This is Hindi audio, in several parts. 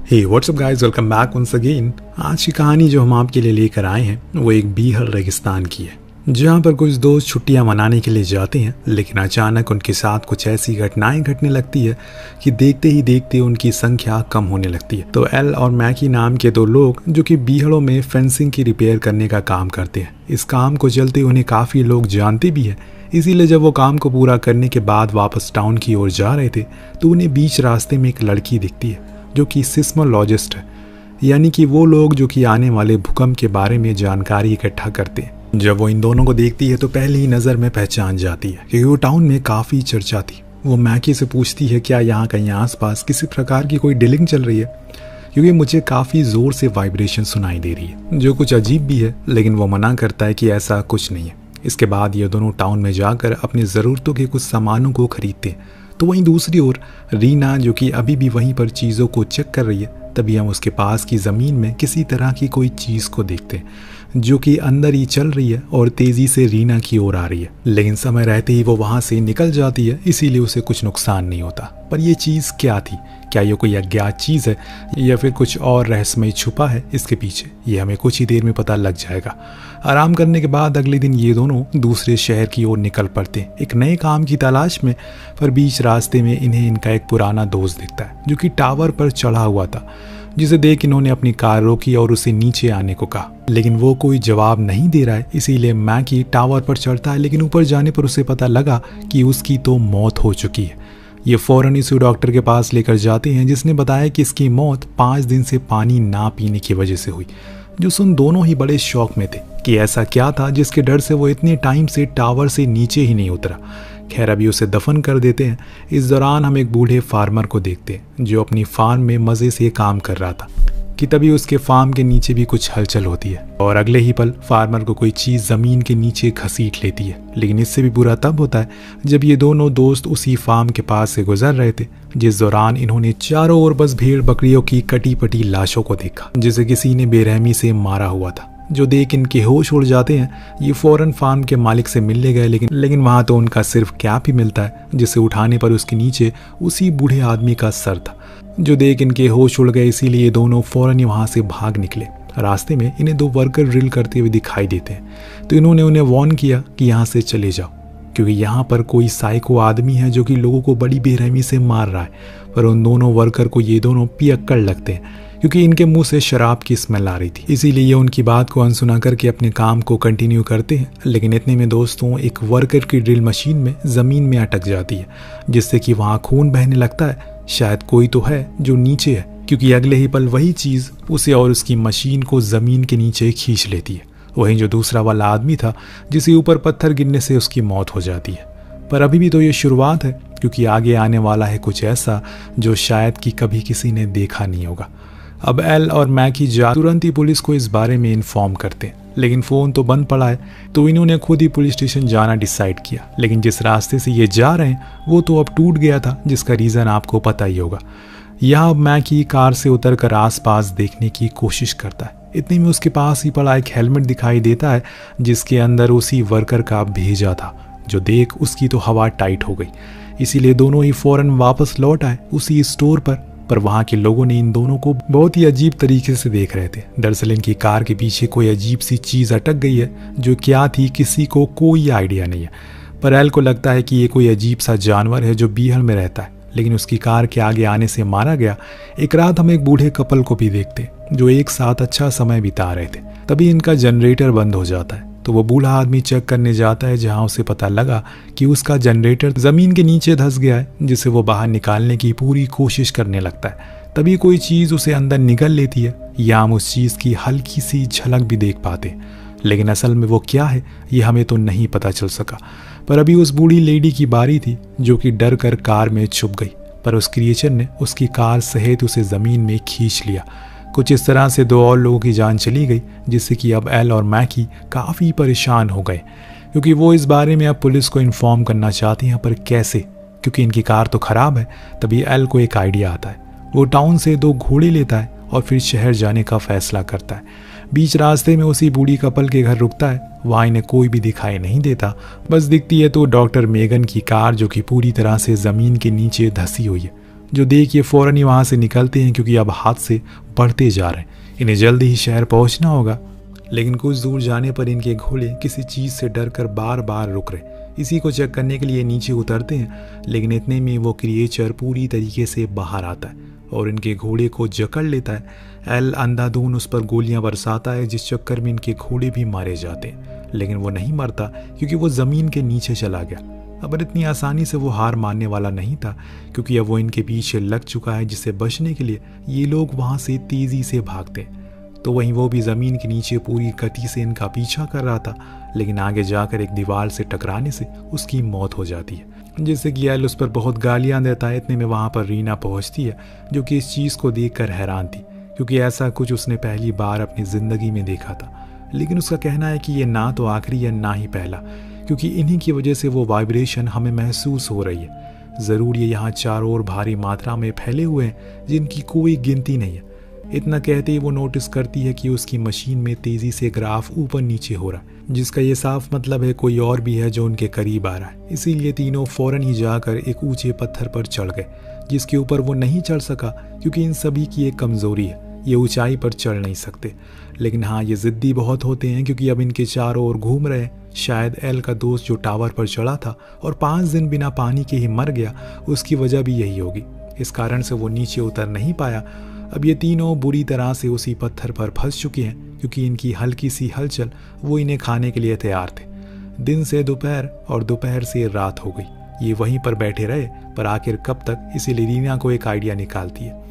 हे WhatsApp guys, welcome back once again. आज की कहानी जो हम आपके लिए लेकर आए हैं वो एक बीहड़ रेगिस्तान की है, जहाँ पर कुछ दोस्त छुट्टियां मनाने के लिए जाते हैं, लेकिन अचानक उनके साथ कुछ ऐसी घटनाएं घटने लगती है कि देखते ही देखते उनकी संख्या कम होने लगती है। तो एल और मैकी नाम के दो लोग जो कि बीहड़ों में फेंसिंग की रिपेयर करने का काम करते हैं, इस काम को चलते उन्हें काफ़ी लोग जानते भी हैं। इसीलिए जब वो काम को पूरा करने के बाद वापस टाउन की ओर जा रहे थे तो उन्हें बीच रास्ते में एक लड़की दिखती है जो कि सिस्मोलॉजिस्ट है, यानी कि वो लोग जो कि आने वाले भूकंप के बारे में जानकारी इकट्ठा करते हैं। जब वो इन दोनों को देखती है तो पहली ही नज़र में पहचान जाती है क्योंकि वो टाउन में काफ़ी चर्चा थी। वो मैकी से पूछती है क्या यहाँ कहीं आसपास किसी प्रकार की कोई ड्रिलिंग चल रही है, क्योंकि मुझे काफ़ी ज़ोर से वाइब्रेशन सुनाई दे रही है, जो कुछ अजीब भी है। लेकिन वो मना करता है कि ऐसा कुछ नहीं है। इसके बाद ये दोनों टाउन में जाकर अपनी ज़रूरतों के कुछ सामानों को खरीदते हैं। तो वहीं दूसरी ओर रीना जो कि अभी भी वहीं पर चीज़ों को चेक कर रही है, तभी हम उसके पास की ज़मीन में किसी तरह की कोई चीज़ को देखते हैं जो कि अंदर ही चल रही है और तेज़ी से रीना की ओर आ रही है। लेकिन समय रहते ही वो वहाँ से निकल जाती है, इसीलिए उसे कुछ नुकसान नहीं होता। पर ये चीज़ क्या थी? क्या ये कोई अज्ञात चीज़ है या फिर कुछ और रहस्यमय छुपा है इसके पीछे? ये हमें कुछ ही देर में पता लग जाएगा। आराम करने के बाद अगले दिन ये दोनों दूसरे शहर की ओर निकल पड़ते हैं एक नए काम की तलाश में। पर बीच रास्ते में इन्हें इनका एक पुराना दोस्त दिखता है जो कि टावर पर चढ़ा हुआ था, जिसे देख इन्होंने अपनी कार रोकी और उसे नीचे आने को कहा। लेकिन वो कोई जवाब नहीं दे रहा है, इसीलिए मैकी टावर पर चढ़ता है। लेकिन ऊपर जाने पर उसे पता लगा कि उसकी तो मौत हो चुकी है। ये फौरन इसे डॉक्टर के पास लेकर जाते हैं, जिसने बताया कि इसकी मौत 5 दिन से पानी ना पीने की वजह से हुई। जो सुन दोनों ही बड़े शौक में थे कि ऐसा क्या था जिसके डर से वो इतने टाइम से टावर से नीचे ही नहीं उतरा। खैर अभी उसे दफन कर देते हैं। इस दौरान हम एक बूढ़े फार्मर को देखते हैं जो अपनी फार्म में मज़े से काम कर रहा था कि तभी उसके फार्म के नीचे भी कुछ हलचल होती है और अगले ही पल फार्मर को कोई चीज़ ज़मीन के नीचे घसीट लेती है। लेकिन इससे भी बुरा तब होता है जब ये दोनों दोस्त उसी फार्म के पास से गुजर रहे थे, जिस दौरान इन्होंने चारों ओर बस भेड़ बकरियों की कटी पटी लाशों को देखा जिसे किसी ने बेरहमी से मारा हुआ था। जो देख इनके होश उड़ जाते हैं। ये फौरन फार्म के मालिक से मिलने गए, लेकिन वहाँ तो उनका सिर्फ कैप ही मिलता है, जिसे उठाने पर उसके नीचे उसी बूढ़े आदमी का सर था। जो देख इनके होश उड़ गए, इसीलिए दोनों फौरन ही वहाँ से भाग निकले। रास्ते में इन्हें 2 वर्कर ड्रिल करते हुए दिखाई देते हैं, तो इन्होंने उन्हें वार्न किया कि यहाँ से चले जाओ, क्योंकि यहाँ पर कोई साइको आदमी है जो कि लोगों को बड़ी बेरहमी से मार रहा है। पर उन दोनों वर्कर को ये दोनों पियक्कड़ लगते हैं क्योंकि इनके मुंह से शराब की स्मेल आ रही थी, इसीलिए ये उनकी बात को अनसुना करके अपने काम को कंटिन्यू करते हैं। लेकिन इतने में दोस्तों एक वर्कर की ड्रिल मशीन में ज़मीन में अटक जाती है, जिससे कि वहाँ खून बहने लगता है। शायद कोई तो है जो नीचे है, क्योंकि अगले ही पल वही चीज़ उसे और उसकी मशीन को ज़मीन के नीचे खींच लेती है। वहीं जो दूसरा वाला आदमी था जिसे ऊपर पत्थर गिरने से उसकी मौत हो जाती है। पर अभी भी तो ये शुरुआत है, क्योंकि आगे आने वाला है कुछ ऐसा जो शायद कि कभी किसी ने देखा नहीं होगा। अब एल और मैकी तुरंत ही पुलिस को इस बारे में इन्फॉर्म करते हैं, लेकिन फ़ोन तो बंद पड़ा है, तो इन्होंने खुद ही पुलिस स्टेशन जाना डिसाइड किया। लेकिन जिस रास्ते से ये जा रहे हैं वो तो अब टूट गया था, जिसका रीज़न आपको पता ही होगा। यहाँ अब मैकी कार से उतरकर आसपास देखने की कोशिश करता है। इतने में उसके पास ही पड़ा एक हेलमेट दिखाई देता है, जिसके अंदर उसी वर्कर का भेजा था। जो देख उसकी तो हवा टाइट हो गई, इसीलिए दोनों ही फौरन वापस लौट आए उसी स्टोर पर वहाँ के लोगों ने इन दोनों को बहुत ही अजीब तरीके से देख रहे थे। दरअसल इनकी कार के पीछे कोई अजीब सी चीज़ अटक गई है, जो क्या थी किसी को कोई आइडिया नहीं है। पर एल को लगता है कि ये कोई अजीब सा जानवर है जो बीहड़ में रहता है, लेकिन उसकी कार के आगे आने से मारा गया। एक रात हम एक बूढ़े कपल को भी देखते जो एक साथ अच्छा समय बिता रहे थे। तभी इनका जनरेटर बंद हो जाता है, तो वो बूढ़ा आदमी चेक करने जाता है, जहां उसे पता लगा कि उसका जनरेटर ज़मीन के नीचे धंस गया है, जिसे वो बाहर निकालने की पूरी कोशिश करने लगता है। तभी कोई चीज़ उसे अंदर निगल लेती है, या हम उस चीज़ की हल्की सी झलक भी देख पाते हैं। लेकिन असल में वो क्या है ये हमें तो नहीं पता चल सका। पर अभी उस बूढ़ी लेडी की बारी थी, जो कि डर कर कार में छुप गई। पर उस क्रिएचर ने उसकी कार सहित उसे ज़मीन में खींच लिया। कुछ इस तरह से 2 और लोगों की जान चली गई, जिससे कि अब एल और मैकी काफ़ी परेशान हो गए, क्योंकि वो इस बारे में अब पुलिस को इन्फॉर्म करना चाहती हैं। पर कैसे, क्योंकि इनकी कार तो ख़राब है। तभी एल को एक आइडिया आता है। वो टाउन से 2 घोड़े लेता है और फिर शहर जाने का फैसला करता है। बीच रास्ते में उसी बूढ़ी कपल के घर रुकता है। वहाँ इन्हें कोई भी दिखाई नहीं देता, बस दिखती है तो डॉक्टर मेगन की कार, जो कि पूरी तरह से ज़मीन के नीचे धंसी हुई है। जो देख ये फौरन ही वहाँ से निकलते हैं क्योंकि अब हादसे बढ़ते जा रहे हैं, इन्हें जल्दी ही शहर पहुँचना होगा। लेकिन कुछ दूर जाने पर इनके घोड़े किसी चीज़ से डर कर बार बार रुक रहे। इसी को चेक करने के लिए नीचे उतरते हैं, लेकिन इतने में वो क्रिएचर पूरी तरीके से बाहर आता है और इनके घोड़े को जकड़ लेता है। एल अंधाधुन उस पर गोलियां बरसाता है, जिस चक्कर में इनके घोड़े भी मारे जाते हैं, लेकिन वो नहीं मरता क्योंकि वो ज़मीन के नीचे चला गया। अब इतनी आसानी से वो हार मानने वाला नहीं था, क्योंकि अब वो इनके पीछे लग चुका है, जिससे बचने के लिए ये लोग वहाँ से तेज़ी से भागते हैं। तो वहीं वो भी ज़मीन के नीचे पूरी गति से इनका पीछा कर रहा था, लेकिन आगे जाकर एक दीवार से टकराने से उसकी मौत हो जाती है, जिससे कि एल उस पर बहुत गालियां देता है। इतने में वहाँ पर रीना पहुँचती है, जो कि इस चीज़ को देखकर हैरान थी, क्योंकि ऐसा कुछ उसने पहली बार अपनी ज़िंदगी में देखा था। लेकिन उसका कहना है कि ये ना तो आखिरी है ना ही पहला, क्योंकि इन्हीं की वजह से वो वाइब्रेशन हमें महसूस हो रही है। ज़रूर ये यहाँ चारों ओर भारी मात्रा में फैले हुए हैं, जिनकी कोई गिनती नहीं है। इतना कहते ही वो नोटिस करती है कि उसकी मशीन में तेज़ी से ग्राफ ऊपर नीचे हो रहा है, जिसका ये साफ मतलब है कोई और भी है जो उनके करीब आ रहा है। इसीलिए तीनों फौरन ही जाकर एक ऊंचे पत्थर पर चढ़ गए, जिसके ऊपर वो नहीं चढ़ सका क्योंकि इन सभी की एक कमज़ोरी है, ये ऊंचाई पर चढ़ नहीं सकते। लेकिन हाँ, ये ज़िद्दी बहुत होते हैं, क्योंकि अब इनके चारों ओर घूम रहे हैं। शायद एल का दोस्त जो टावर पर चढ़ा था और 5 दिन बिना पानी के ही मर गया, उसकी वजह भी यही होगी। इस कारण से वो नीचे उतर नहीं पाया। अब ये तीनों बुरी तरह से उसी पत्थर पर फंस चुके हैं, क्योंकि इनकी हल्की सी हलचल वो इन्हें खाने के लिए तैयार थे। दिन से दोपहर और दोपहर से रात हो गई। ये वहीं पर बैठे रहे, पर आखिर कब तक, इसीलिए रीना को एक आइडिया निकालती है।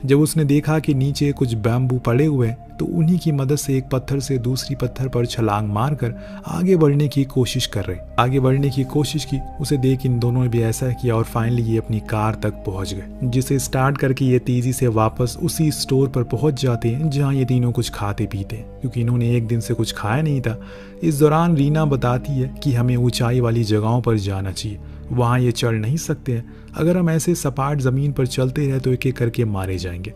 जब उसने देखा कि नीचे कुछ बैम्बू पड़े हुए हैं, तो उन्हीं की मदद से एक पत्थर से दूसरी पत्थर पर छलांग मारकर आगे बढ़ने की कोशिश कर रहे। आगे बढ़ने की कोशिश की, उसे देख इन दोनों ने भी ऐसा किया और फाइनली ये अपनी कार तक पहुंच गए, जिसे स्टार्ट करके ये तेजी से वापस उसी स्टोर पर पहुंच जाते हैं जहां ये तीनों कुछ खाते पीते हैं, क्योंकि इन्होंने एक दिन से कुछ खाया नहीं था। इस दौरान रीना बताती है कि हमें ऊंचाई वाली जगहों पर जाना चाहिए, वहाँ ये चढ़ नहीं सकते हैं। अगर हम ऐसे सपाट ज़मीन पर चलते रहे तो एक एक करके मारे जाएंगे।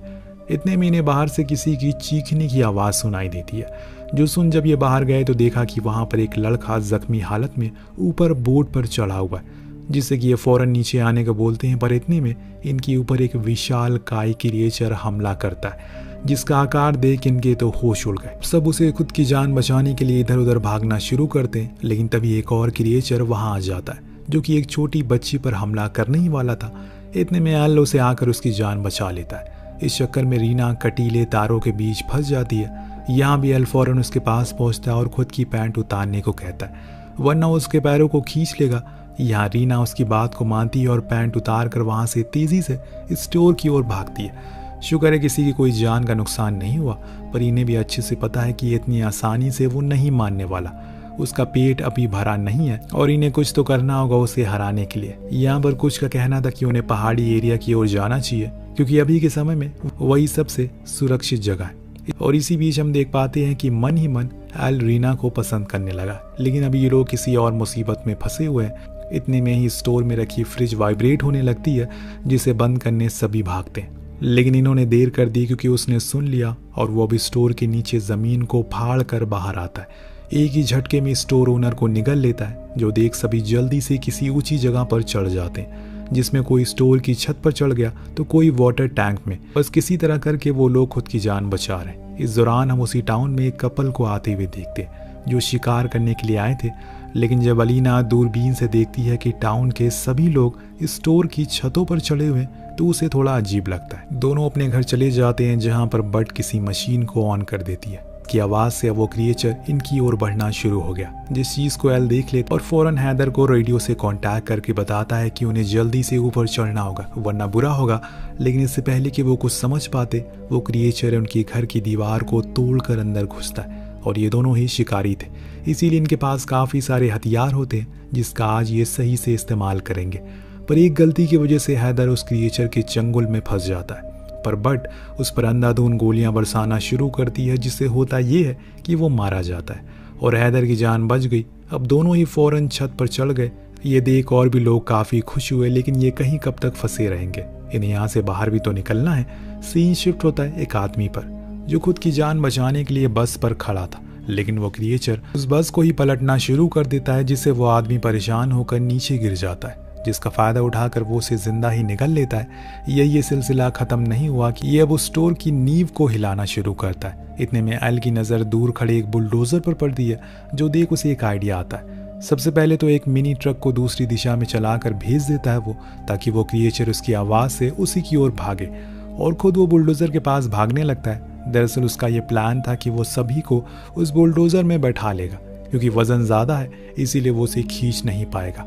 इतने में इन्हें बाहर से किसी की चीखने की आवाज़ सुनाई देती है, जो सुन जब ये बाहर गए तो देखा कि वहाँ पर एक लड़का जख्मी हालत में ऊपर बोट पर चढ़ा हुआ है, जिससे कि ये फ़ौरन नीचे आने को बोलते हैं। पर इतने में इनके ऊपर एक विशाल काय क्रिएचर हमला करता है, जिसका आकार देख इनके तो होश उड़ गए। सब उसे खुद की जान बचाने के लिए इधर उधर भागना शुरू करते हैं, लेकिन तभी एक और क्रिएचर वहाँ आ जाता है, जो कि एक छोटी बच्ची पर हमला करने ही वाला था। इतने में एल उसे आकर उसकी जान बचा लेता है। इस चक्कर में रीना कटीले तारों के बीच फंस जाती है। यहाँ भी एल फौरन उसके पास पहुँचता है और खुद की पैंट उतारने को कहता है, वरना उसके पैरों को खींच लेगा। यहाँ रीना उसकी बात को मानती है और पैंट उतार कर वहाँ से तेज़ी से स्टोर की ओर भागती है। शुक्र है किसी की कोई जान का नुकसान नहीं हुआ, पर इन्हें भी अच्छे से पता है कि इतनी आसानी से वो नहीं मानने वाला। उसका पेट अभी भरा नहीं है और इन्हें कुछ तो करना होगा उसे हराने के लिए। यहाँ पर कुछ का कहना था कि उन्हें पहाड़ी एरिया की ओर जाना चाहिए, क्योंकि अभी के समय में वही सबसे सुरक्षित जगह है। और इसी बीच हम देख पाते हैं कि मन ही मन एल रीना को पसंद करने लगा, लेकिन अभी ये लोग किसी और मुसीबत में फंसे हुए हैं। इतने में ही स्टोर में रखी फ्रिज वाइब्रेट होने लगती है, जिसे बंद करने सभी भागते हैं। लेकिन इन्होंने देर कर दी, क्योंकि उसने सुन लिया और वो अभी स्टोर के नीचे ज़मीन को फाड़ कर बाहर आता है। एक ही झटके में स्टोर ओनर को निगल लेता है, जो देख सभी जल्दी से किसी ऊंची जगह पर चढ़ जाते हैं, जिसमें कोई स्टोर की छत पर चढ़ गया तो कोई वाटर टैंक में। बस किसी तरह करके वो लोग खुद की जान बचा रहे हैं। इस दौरान हम उसी टाउन में एक कपल को आते हुए देखते हैं, जो शिकार करने के लिए आए थे। लेकिन जब अलीना दूरबीन से देखती है कि टाउन के सभी लोग स्टोर की छतों पर चढ़े हुए तो उसे थोड़ा अजीब लगता है। दोनों अपने घर चले जाते हैं, जहाँ पर बट किसी मशीन को ऑन कर देती है की आवाज से वो क्रिएचर इनकी ओर बढ़ना शुरू हो गया, जिस चीज को एल देख ले और फौरन हैदर को रेडियो से कांटेक्ट करके बताता है कि उन्हें जल्दी से ऊपर चढ़ना होगा, वरना बुरा होगा। लेकिन इससे पहले कि वो कुछ समझ पाते, वो क्रिएचर उनके घर की दीवार को तोड़कर अंदर घुसता है। और ये दोनों ही शिकारी थे, इसीलिए इनके पास काफी सारे हथियार होते हैं, जिसका आज ये सही से इस्तेमाल करेंगे। पर एक गलती की वजह से हैदर उस क्रिएचर के चंगुल में फंस जाता है, पर बट उस पर अंधाधुन गोलियां बरसाना शुरू करती है, जिससे होता ये है कि वो मारा जाता है और हैदर की जान बच गई। अब दोनों ही फौरन छत पर चढ़ गए। ये देख और भी लोग काफ़ी खुश हुए, लेकिन ये कहीं कब तक फंसे रहेंगे, इन्हें यहाँ से बाहर भी तो निकलना है। सीन शिफ्ट होता है एक आदमी पर, जो खुद की जान बचाने के लिए बस पर खड़ा था, लेकिन वो क्रिएचर उस बस को ही पलटना शुरू कर देता है, जिससे वो आदमी परेशान होकर नीचे गिर जाता है, जिसका फ़ायदा उठाकर वो उसे जिंदा ही निगल लेता है। ये सिलसिला ख़त्म नहीं हुआ कि ये अब उस स्टोर की नींव को हिलाना शुरू करता है। इतने में एल की नज़र दूर खड़े एक बुलडोज़र पर पड़ती है, जो देख उसे एक आइडिया आता है। सबसे पहले तो एक मिनी ट्रक को दूसरी दिशा में चलाकर भेज देता है वो, ताकि वो क्रिएचर उसकी आवाज़ से उसी की ओर भागे, और खुद वो बुलडोज़र के पास भागने लगता है। दरअसल उसका ये प्लान था कि वो सभी को उस बुलडोज़र में बैठा लेगा, क्योंकि वज़न ज़्यादा है इसीलिए वो उसे खींच नहीं पाएगा।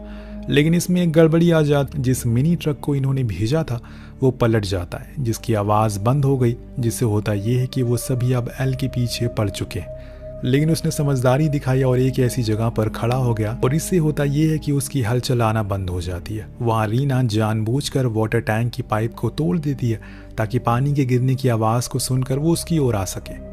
लेकिन इसमें एक गड़बड़ी आ जाती। जिस मिनी ट्रक को इन्होंने भेजा था वो पलट जाता है, जिसकी आवाज़ बंद हो गई, जिससे होता ये है कि वो सभी अब एल के पीछे पड़ चुके हैं। लेकिन उसने समझदारी दिखाई और एक ऐसी जगह पर खड़ा हो गया, और इससे होता ये है कि उसकी हलचल आना बंद हो जाती है। वहाँ रीना जानबूझकर वाटर टैंक की पाइप को तोड़ देती है, ताकि पानी के गिरने की आवाज़ को सुनकर वो उसकी ओर आ सके।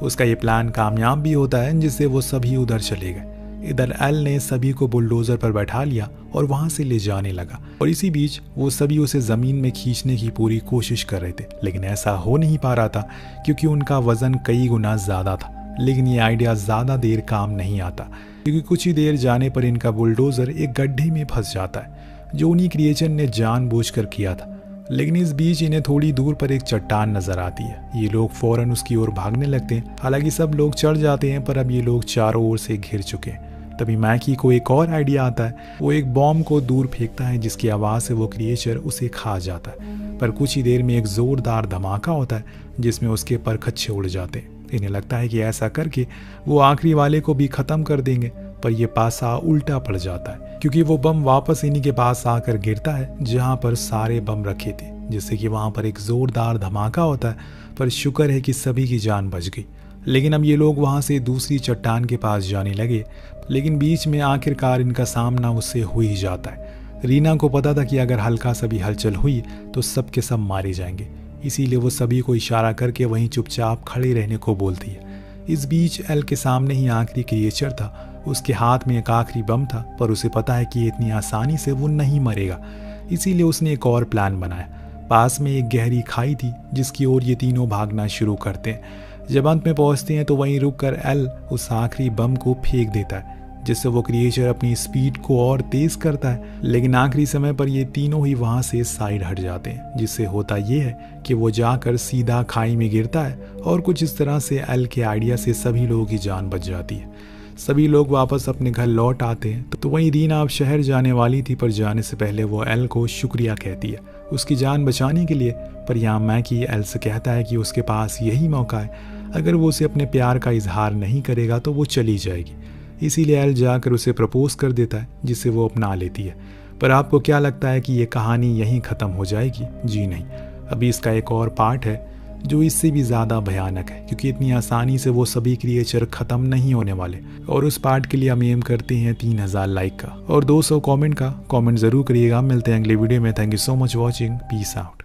उसका ये प्लान कामयाब भी होता है, जिससे वो सभी उधर चले गए। इधर एल ने सभी को बुलडोज़र पर बैठा लिया और वहां से ले जाने लगा, और इसी बीच वो सभी उसे ज़मीन में खींचने की पूरी कोशिश कर रहे थे, लेकिन ऐसा हो नहीं पा रहा था क्योंकि उनका वज़न कई गुना ज़्यादा था। लेकिन ये आइडिया ज़्यादा देर काम नहीं आता, क्योंकि कुछ ही देर जाने पर इनका बुलडोज़र एक गड्ढे में फंस जाता है, जो उन्हीं क्रिएचर ने जानबूझकर किया था। लेकिन इस बीच इन्हें थोड़ी दूर पर एक चट्टान नजर आती है। ये लोग फौरन उसकी ओर भागने लगते हैं। हालांकि सब लोग चढ़ जाते हैं, पर अब ये लोग चारों ओर से घिर चुके हैं। तभी मैकी को एक और आइडिया आता है। वो एक बॉम्ब को दूर फेंकता है, जिसकी आवाज़ से वो क्रिएचर उसे खा जाता है। पर कुछ ही देर में एक जोरदार धमाका होता है, जिसमें उसके परखच्चे उड़ जाते हैं। इन्हें लगता है कि ऐसा करके वो आखिरी वाले को भी ख़त्म कर देंगे, पर यह पासा उल्टा पड़ जाता है, क्योंकि वो बम वापस इन्हीं के पास आकर गिरता है जहाँ पर सारे बम रखे थे, जिससे कि वहाँ पर एक ज़ोरदार धमाका होता है। पर शुक्र है कि सभी की जान बच गई। लेकिन अब ये लोग वहाँ से दूसरी चट्टान के पास जाने लगे, लेकिन बीच में आखिरकार इनका सामना उससे हो ही जाता है। रीना को पता था कि अगर हल्का सा भी हलचल हुई तो सब के सब मारे जाएंगे, इसीलिए वो सभी को इशारा करके वहीं चुपचाप खड़े रहने को बोलती है। इस बीच एल के सामने ही आखिरी क्रिएचर था। उसके हाथ में एक आखिरी बम था, पर उसे पता है कि इतनी आसानी से वो नहीं मरेगा, इसीलिए उसने एक और प्लान बनाया। पास में एक गहरी खाई थी, जिसकी ओर ये तीनों भागना शुरू करते हैं। जब अंत में पहुंचते हैं तो वहीं रुककर एल उस आखिरी बम को फेंक देता है, जिससे वो क्रिएचर अपनी स्पीड को और तेज करता है। लेकिन आखिरी समय पर ये तीनों ही वहां से साइड हट जाते हैं, जिससे होता ये है कि वो जाकर सीधा खाई में गिरता है, और कुछ इस तरह से एल के आइडिया से सभी लोगों की जान बच जाती है। सभी लोग वापस अपने घर लौट आते हैं। तो वहीं रीना अब शहर जाने वाली थी, पर जाने से पहले वो एल को शुक्रिया कहती है उसकी जान बचाने के लिए। पर यहाँ मैकी एल से कहता है कि उसके पास यही मौका है, अगर वो उसे अपने प्यार का इजहार नहीं करेगा तो वो चली जाएगी। इसीलिए एल जाकर उसे प्रपोज कर देता है, जिसे वो अपना लेती है। पर आपको क्या लगता है कि ये कहानी यहीं ख़त्म हो जाएगी? जी नहीं, अभी इसका एक और पार्ट है जो इससे भी ज़्यादा भयानक है, क्योंकि इतनी आसानी से वो सभी क्रिएचर ख़त्म नहीं होने वाले। और उस पार्ट के लिए हम एम करते हैं 3000 लाइक का और 200 कमेंट का। कमेंट ज़रूर करिएगा। मिलते हैं अगले वीडियो में। Thank you so much watching. Peace out.